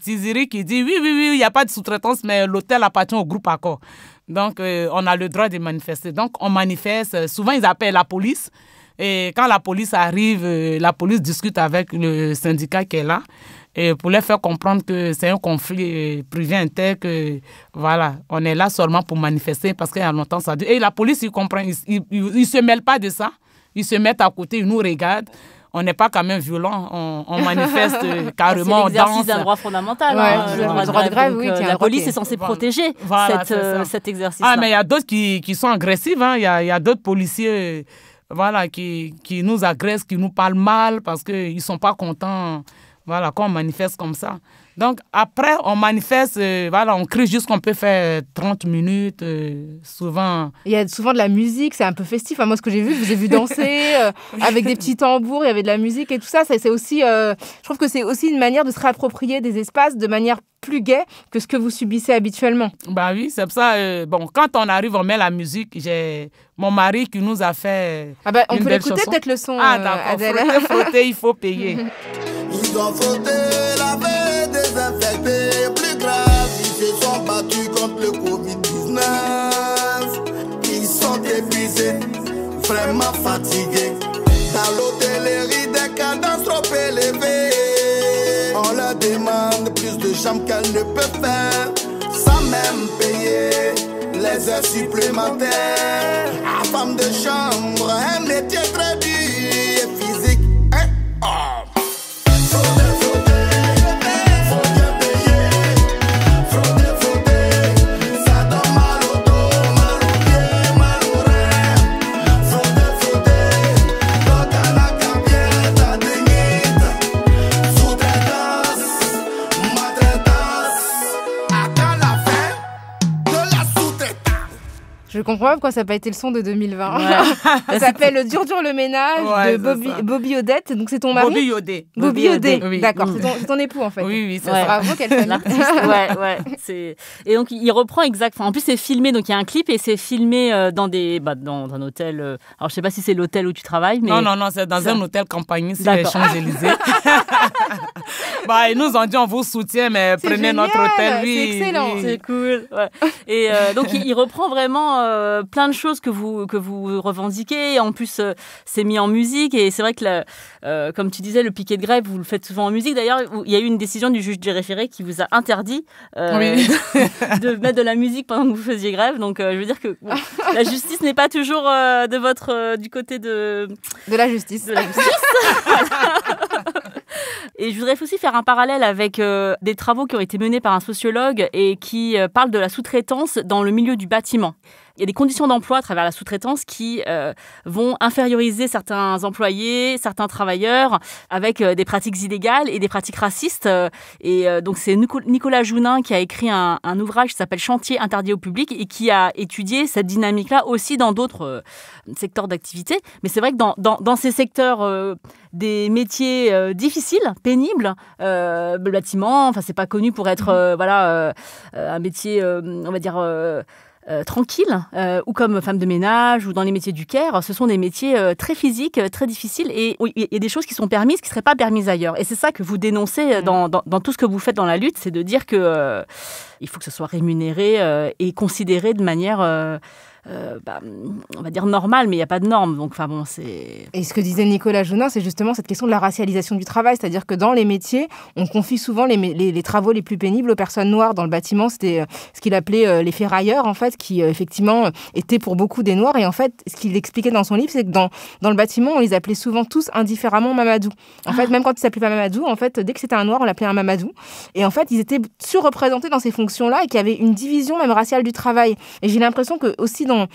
Tiziri qui dit « Oui, il n'y a pas de sous-traitance, mais l'hôtel appartient au groupe Accor. » Donc, on a le droit de manifester. Donc, on manifeste. Souvent, ils appellent la police. Et quand la police arrive, la police discute avec le syndicat qui est là et pour leur faire comprendre que c'est un conflit privé interne, que voilà, on est là seulement pour manifester parce qu'il y a longtemps, ça dure. Et la police, ils comprennent. Ils ne se mêlent pas de ça. Ils se mettent à côté, ils nous regardent. On n'est pas quand même violent, on manifeste carrément, on danse. C'est l'exercice d'un droit fondamental. Ouais, le droit de grève, oui. La police est censée protéger cet exercice. Ah, mais il y a d'autres qui sont agressifs. Hein. Il y a d'autres policiers voilà, qui nous agressent, qui nous parlent mal parce qu'ils ne sont pas contents, voilà, qu'on manifeste comme ça. Donc, après, on manifeste, voilà, on crie juste qu'on peut faire 30 minutes, souvent. Il y a souvent de la musique, c'est un peu festif. Enfin, moi, ce que j'ai vu, je vous ai vu danser avec des petits tambours, il y avait de la musique et tout ça. C'est aussi, je trouve que c'est aussi une manière de se réapproprier des espaces de manière plus gaie que ce que vous subissez habituellement. Bah oui, c'est pour ça. Bon, quand on arrive, on met la musique. J'ai mon mari qui nous a fait. Ah bah, on peut l'écouter peut-être le son. Ah d'accord, frotter, il faut payer. Ils ont frotté, lavé, désinfecté. Plus grave, ils se sont battus contre le Covid-19. Ils sont épuisés, vraiment fatigués. Dans l'hôtellerie, des cadences trop élevées. On leur demande plus de chambres qu'elles ne peuvent faire, sans même payer les heures supplémentaires. La femme de chambre, un métier très dur et physique. Hein? Oh. Je comprends pas pourquoi ça n'a pas été le son de 2020. Ouais. Ça s'appelle Dur dur le ménage de Bobby Odette. Donc c'est ton mari. Bobby Odette. Bobby Odette. Oui. D'accord, c'est ton époux en fait. Oui, c'est ça. Bravo, quelle famille. Ouais. Et donc il reprend exactement. En plus c'est filmé, donc il y a un clip et c'est filmé dans dans un hôtel. Alors je sais pas si c'est l'hôtel où tu travailles, mais non, c'est dans un hôtel Campagny sur les Champs-Élysées. Ils nous ont dit on vous soutient, mais prenez génial, notre hôtel. Oui, c'est excellent. Oui. C'est cool. Ouais. Et donc il reprend vraiment plein de choses que vous revendiquez. En plus, c'est mis en musique et c'est vrai que, comme tu disais, le piquet de grève, vous le faites souvent en musique. D'ailleurs, il y a eu une décision du juge des référés qui vous a interdit de mettre de la musique pendant que vous faisiez grève. Donc, je veux dire que la justice n'est pas toujours du côté de la justice. De la justice. Et je voudrais aussi faire un parallèle avec des travaux qui ont été menés par un sociologue et qui parlent de la sous-traitance dans le milieu du bâtiment. Il y a des conditions d'emploi à travers la sous-traitance qui vont inférioriser certains employés, certains travailleurs avec des pratiques illégales et des pratiques racistes. Donc, c'est Nicolas Jounin qui a écrit un ouvrage qui s'appelle « Chantier interdit au public » et qui a étudié cette dynamique-là aussi dans d'autres secteurs d'activité. Mais c'est vrai que dans ces secteurs des métiers difficiles, pénibles, le bâtiment, enfin, c'est pas connu pour être un métier, on va dire... tranquille, ou comme femme de ménage, ou dans les métiers du care, ce sont des métiers très physiques, très difficiles, et il y a des choses qui sont permises, qui ne seraient pas permises ailleurs. Et c'est ça que vous dénoncez dans tout ce que vous faites dans la lutte, c'est de dire que il faut que ce soit rémunéré et considéré de manière... on va dire normale, mais il n'y a pas de normes. Donc, c'est... Et ce que disait Nicolas Jounin, c'est justement cette question de la racialisation du travail. C'est-à-dire que dans les métiers, on confie souvent les travaux les plus pénibles aux personnes noires. Dans le bâtiment, c'était ce qu'il appelait les ferrailleurs, en fait, qui effectivement étaient pour beaucoup des noirs. Et en fait, ce qu'il expliquait dans son livre, c'est que dans le bâtiment, on les appelait souvent tous indifféremment Mamadou. En fait, même quand ils s'appelaient pas Mamadou, en fait, dès que c'était un noir, on l'appelait un Mamadou. Et en fait, ils étaient surreprésentés dans ces fonctions-là et qu'il y avait une division même raciale du travail. Et j'ai l'impression que aussi dans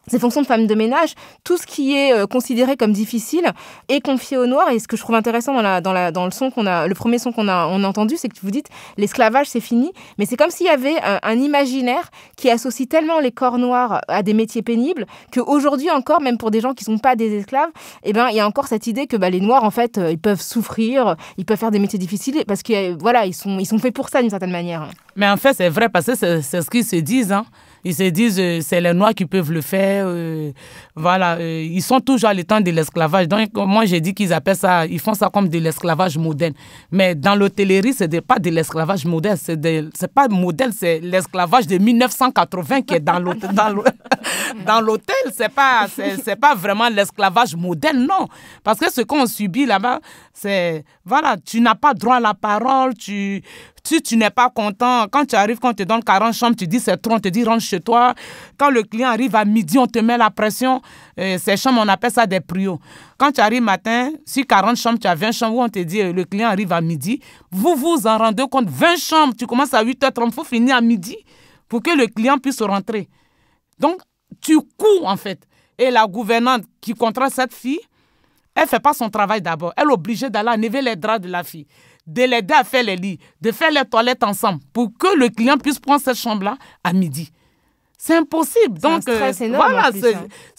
ces fonctions de femme de ménage, tout ce qui est considéré comme difficile est confié aux Noirs. Et ce que je trouve intéressant dans le son le premier son qu'on a entendu, c'est que vous dites l'esclavage c'est fini, mais c'est comme s'il y avait un imaginaire qui associe tellement les corps noirs à des métiers pénibles qu'aujourd'hui encore, même pour des gens qui sont pas des esclaves, il y a encore cette idée que les Noirs en fait ils peuvent souffrir, ils peuvent faire des métiers difficiles parce que ils sont faits pour ça d'une certaine manière. Mais en fait c'est vrai parce que c'est ce qu'ils se disent, hein. Ils se disent c'est les Noirs qui peuvent le faire. Ils sont toujours à l'état de l'esclavage. Donc, moi, j'ai dit qu'ils appellent ça, ils font ça comme de l'esclavage moderne. Mais dans l'hôtellerie, ce n'est pas de l'esclavage moderne. C'est pas modèle, c'est l'esclavage de 1980 qui est dans l'hôtel. Dans l'hôtel, c'est pas vraiment l'esclavage moderne, non. Parce que ce qu'on subit là-bas, c'est, tu n'as pas droit à la parole, si tu n'es pas content, quand tu arrives, quand on te donne 40 chambres, tu dis c'est trop, on te dit rentre chez toi. Quand le client arrive à midi, on te met la pression. Ces chambres, on appelle ça des prios. Quand tu arrives matin, si 40 chambres, tu as 20 chambres, où on te dit le client arrive à midi, vous vous en rendez compte, 20 chambres, tu commences à 8h30, il faut finir à midi pour que le client puisse rentrer. Donc, tu cours en fait. et la gouvernante qui contrôle cette fille, elle ne fait pas son travail d'abord. Elle est obligée d'aller enlever les draps de la fille, de l'aider à faire les lits, de faire les toilettes ensemble pour que le client puisse prendre cette chambre-là à midi. C'est impossible. Donc, un stress énorme, voilà, plus,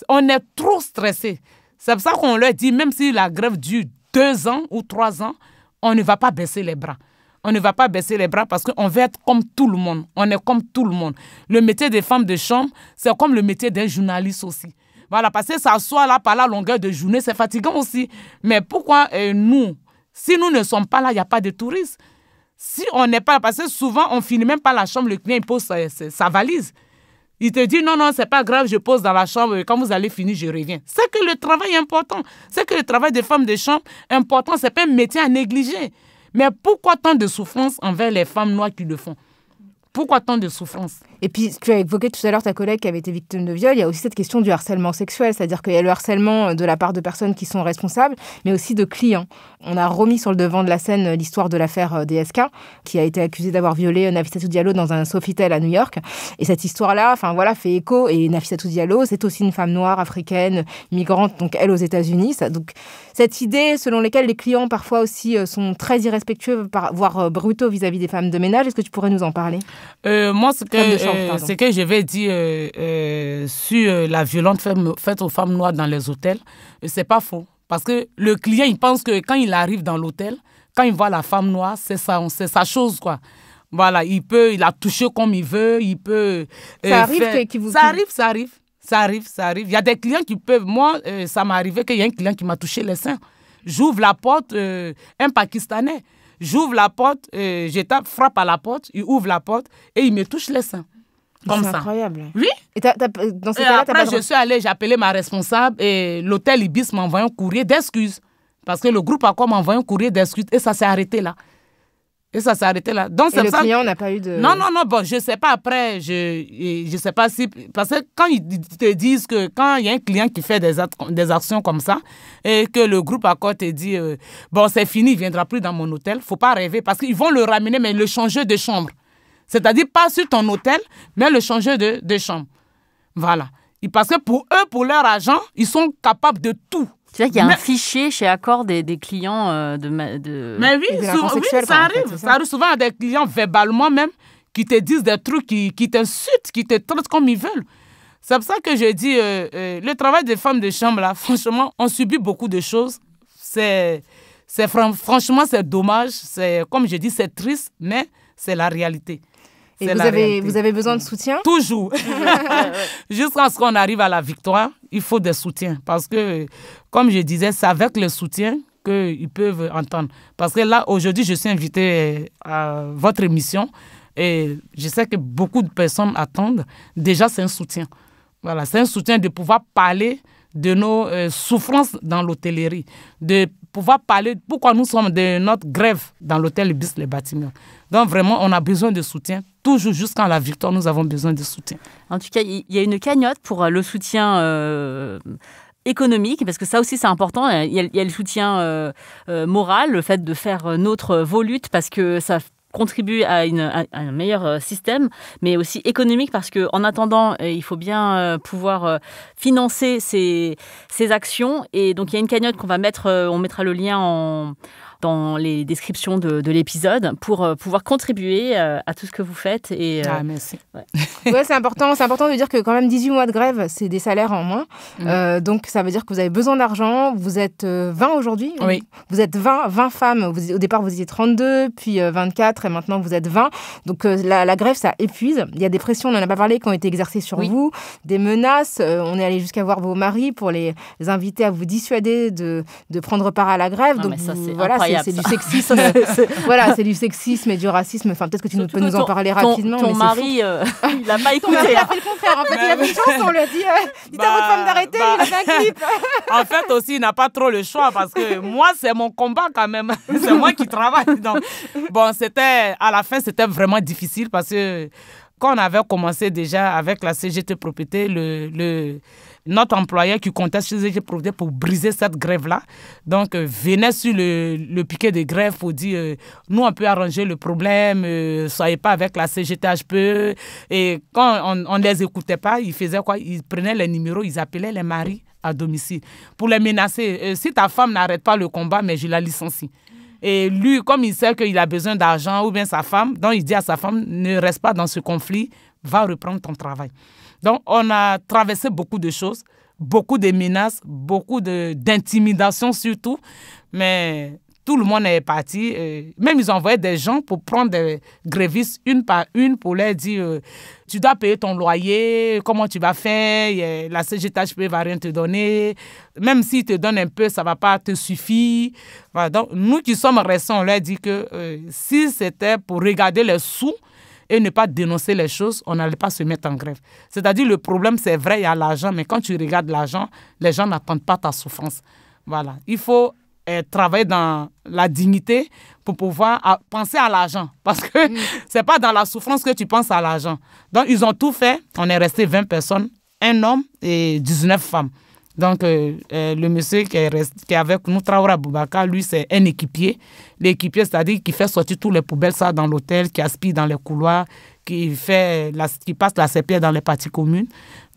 on est trop stressé. C'est pour ça qu'on leur dit, même si la grève dure 2 ans ou 3 ans, on ne va pas baisser les bras. On ne va pas baisser les bras parce qu'on veut être comme tout le monde. On est comme tout le monde. Le métier des femmes de chambre, c'est comme le métier d'un journaliste aussi. Voilà, parce que s'asseoir là par la longueur de journée, c'est fatigant aussi. Mais pourquoi nous, si nous ne sommes pas là, il n'y a pas de touristes? Si on n'est pas là, parce que souvent, on ne finit même pas la chambre, le client il pose sa valise. Il te dit, non, c'est pas grave, je pose dans la chambre, quand vous allez finir, je reviens. C'est que le travail est important. C'est que le travail des femmes de chambre est important, c'est pas un métier à négliger. Mais pourquoi tant de souffrance envers les femmes noires qui le font? Pourquoi tant de souffrance? Et puis, tu as évoqué tout à l'heure ta collègue qui avait été victime de viol. Il y a aussi cette question du harcèlement sexuel, c'est-à-dire qu'il y a le harcèlement de la part de personnes qui sont responsables, mais aussi de clients. On a remis sur le devant de la scène l'histoire de l'affaire DSK, qui a été accusée d'avoir violé Nafissatou Diallo dans un Sofitel à New York. Et cette histoire-là, fait écho. Et Nafissatou Diallo, c'est aussi une femme noire, africaine, migrante, donc elle aux États-Unis. Donc, cette idée selon laquelle les clients parfois aussi sont très irrespectueux, voire brutaux vis-à-vis des femmes de ménage, est-ce que tu pourrais nous en parler? Moi, ce que je vais dire sur la violence faite aux femmes noires dans les hôtels, c'est pas faux. Parce que le client, il pense que quand il arrive dans l'hôtel, quand il voit la femme noire, c'est sa chose, quoi. Voilà, il la toucher comme il veut, il peut... Ça arrive Ça arrive. Il y a des clients qui peuvent... Moi, ça m'est arrivé qu'il y a un client qui m'a touché les seins. J'ouvre la porte, un Pakistanais. J'ouvre la porte, frappe à la porte, il ouvre la porte et il me touche les seins. Comme ça. C'est incroyable. Oui. Et dans ces cas-là, après, je suis allée, j'ai appelé ma responsable et l'hôtel Ibis m'a envoyé un courrier d'excuses. Parce que le groupe Accor m'a envoyé un courrier d'excuses et ça s'est arrêté là. Donc, et le client n'a pas eu de... Non, bon, je ne sais pas après, je sais pas si... Parce que quand ils te disent que quand il y a un client qui fait des actions comme ça et que le groupe Accor te dit, bon, c'est fini, il ne viendra plus dans mon hôtel, il ne faut pas rêver parce qu'ils vont le ramener, mais le changer de chambre. C'est-à-dire pas sur ton hôtel, mais le changer de chambre. Voilà. Et parce que pour eux, pour leur argent, ils sont capables de tout. C'est-à-dire qu'il y a un fichier chez Accor des clients de... Mais oui, ça arrive. Ça arrive souvent à des clients verbalement même qui te disent des trucs, qui t'insultent, qui te traitent comme ils veulent. C'est pour ça que je dis, le travail des femmes de chambre, là, franchement, on subit beaucoup de choses. Franchement, c'est dommage. Comme je dis, c'est triste, mais c'est la réalité. Et vous avez besoin de soutien? Toujours. Jusqu'à ce qu'on arrive à la victoire, il faut des soutiens. Parce que, comme je disais, c'est avec le soutien qu'ils peuvent entendre. Parce que là, aujourd'hui, je suis invitée à votre émission et je sais que beaucoup de personnes attendent. Déjà, c'est un soutien. Voilà, c'est un soutien de pouvoir parler de nos souffrances dans l'hôtellerie, de pouvoir parler pourquoi nous sommes de notre grève dans l'hôtel Ibis les Batignolles. Donc vraiment, on a besoin de soutien. Toujours jusqu'à la victoire, nous avons besoin de soutien. En tout cas, il y a une cagnotte pour le soutien économique, parce que ça aussi c'est important. Il y a le soutien moral, le fait de faire notre vos luttes, parce que ça contribue à un meilleur système, mais aussi économique, parce qu'en attendant, il faut bien pouvoir financer ces actions. Et donc, il y a une cagnotte qu'on va mettre, on mettra le lien dans les descriptions de l'épisode pour pouvoir contribuer à tout ce que vous faites. Et, merci. Ouais, c'est important de dire que quand même 18 mois de grève, c'est des salaires en moins. Donc, ça veut dire que vous avez besoin d'argent. Vous êtes 20 aujourd'hui. Oui. Vous êtes 20 femmes. Au départ, vous étiez 32, puis 24, et maintenant, vous êtes 20. Donc, la grève, ça épuise. Il y a des pressions, on n'en a pas parlé, qui ont été exercées sur vous. Des menaces. On est allé jusqu'à voir vos maris pour les inviter à vous dissuader de prendre part à la grève. Non, donc, ça, c'est voilà, c'est du sexisme. Voilà, c'est du sexisme et du racisme. Enfin, peut-être que tu peux nous en parler rapidement. Ton mari, il n'a pas écouté. Il a fait le contraire. En fait, il a fait une chanson, on lui a dit dites à votre femme d'arrêter, il a fait un clip. En fait, aussi, il n'a pas trop le choix parce que moi, c'est mon combat quand même. C'est moi qui travaille. Donc, bon, à la fin, c'était vraiment difficile parce que quand on avait commencé déjà avec la CGT Propriété, notre employeur qui comptait chez eux, j'ai profité pour briser cette grève-là. Donc, venait sur le piquet de grève pour dire nous, on peut arranger le problème, soyez pas avec la CGT-HP. Et quand on ne les écoutait pas, ils faisaient quoi? Ils prenaient les numéros, ils appelaient les maris à domicile pour les menacer. Si ta femme n'arrête pas le combat, mais je la licencie. Et lui, comme il sait qu'il a besoin d'argent ou bien sa femme, donc il dit à sa femme, ne reste pas dans ce conflit, va reprendre ton travail. Donc, on a traversé beaucoup de choses, beaucoup de menaces, beaucoup d'intimidation surtout, mais tout le monde est parti. Même ils ont envoyé des gens pour prendre des grévistes une par une pour leur dire tu dois payer ton loyer, comment tu vas faire, la CGT-HP ne va rien te donner. Même s'ils te donnent un peu, ça ne va pas te suffire. Voilà, donc, nous qui sommes restés, on leur dit que si c'était pour regarder les sous et ne pas dénoncer les choses, on n'allait pas se mettre en grève. C'est-à-dire le problème, c'est vrai, il y a l'argent, mais quand tu regardes l'argent, les gens n'attendent pas ta souffrance. Voilà, il faut travailler dans la dignité pour pouvoir penser à l'argent. Parce que ce n'est pas dans la souffrance que tu penses à l'argent. Donc, ils ont tout fait. On est resté 20 personnes, un homme et 19 femmes. Donc, le monsieur qui est avec nous, Traoré Aboubakar, lui, c'est un équipier. L'équipier, c'est-à-dire qui fait sortir tous les poubelles ça dans l'hôtel, qui aspire dans les couloirs, qui passe la serpillère dans les parties communes.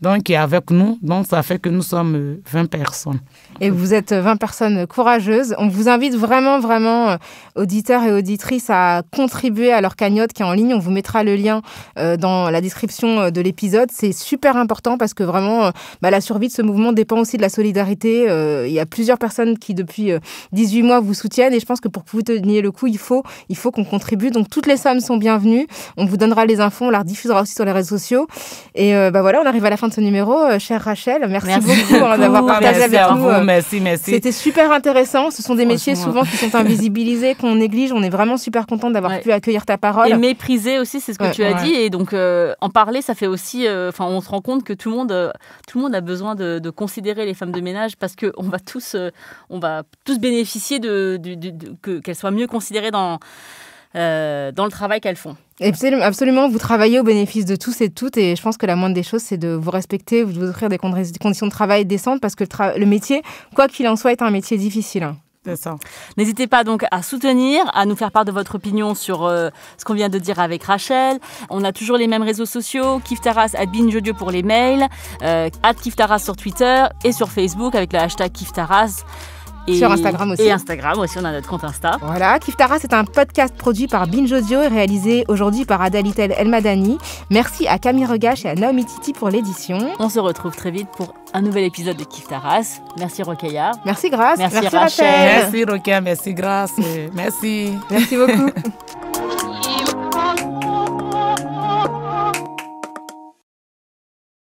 Donc, qui est avec nous. Donc, ça fait que nous sommes 20 personnes. Et vous êtes 20 personnes courageuses. On vous invite vraiment, vraiment, auditeurs et auditrices, à contribuer à leur cagnotte qui est en ligne. On vous mettra le lien dans la description de l'épisode. C'est super important parce que vraiment, la survie de ce mouvement dépend aussi de la solidarité. Il y a plusieurs personnes qui, depuis 18 mois, vous soutiennent. Et je pense que pour que vous teniez le coup, il faut qu'on contribue. Donc, toutes les sommes sont bienvenues. On vous donnera les infos. On la rediffusera aussi sur les réseaux sociaux. Et voilà, on arrive à la fin de ce numéro. Chère Rachel, merci beaucoup d'avoir partagé avec nous. Merci. C'était super intéressant. Ce sont des métiers souvent qui sont invisibilisés, qu'on néglige. On est vraiment super content d'avoir pu accueillir ta parole. Et méprisé aussi, c'est ce que tu as dit. Et donc, en parler, ça fait aussi... on se rend compte que tout le monde a besoin de considérer les femmes de ménage parce qu'on va tous bénéficier qu'elles soient mieux considérées dans le travail qu'elles font. Absolument, vous travaillez au bénéfice de tous et de toutes et je pense que la moindre des choses, c'est de vous respecter, de vous offrir des conditions de travail décentes parce que le métier, quoi qu'il en soit, est un métier difficile. C'est ça. N'hésitez pas donc à soutenir, à nous faire part de votre opinion sur ce qu'on vient de dire avec Rachel. On a toujours les mêmes réseaux sociaux, Kiftaras @bingeaudio pour les mails, @Kiftaras sur Twitter et sur Facebook avec le hashtag Kiftaras. Sur Instagram aussi. Et Instagram aussi, on a notre compte Insta. Voilà, Kiftaras est un podcast produit par Binge Audio et réalisé aujourd'hui par Adalitel Elmadani. Merci à Camille Regache et à Naomi Titi pour l'édition. On se retrouve très vite pour un nouvel épisode de Kiftaras. Merci Rokhaya. Merci Grace. Merci Rachel. Merci Rokhaya, merci Grace. Merci. Merci beaucoup.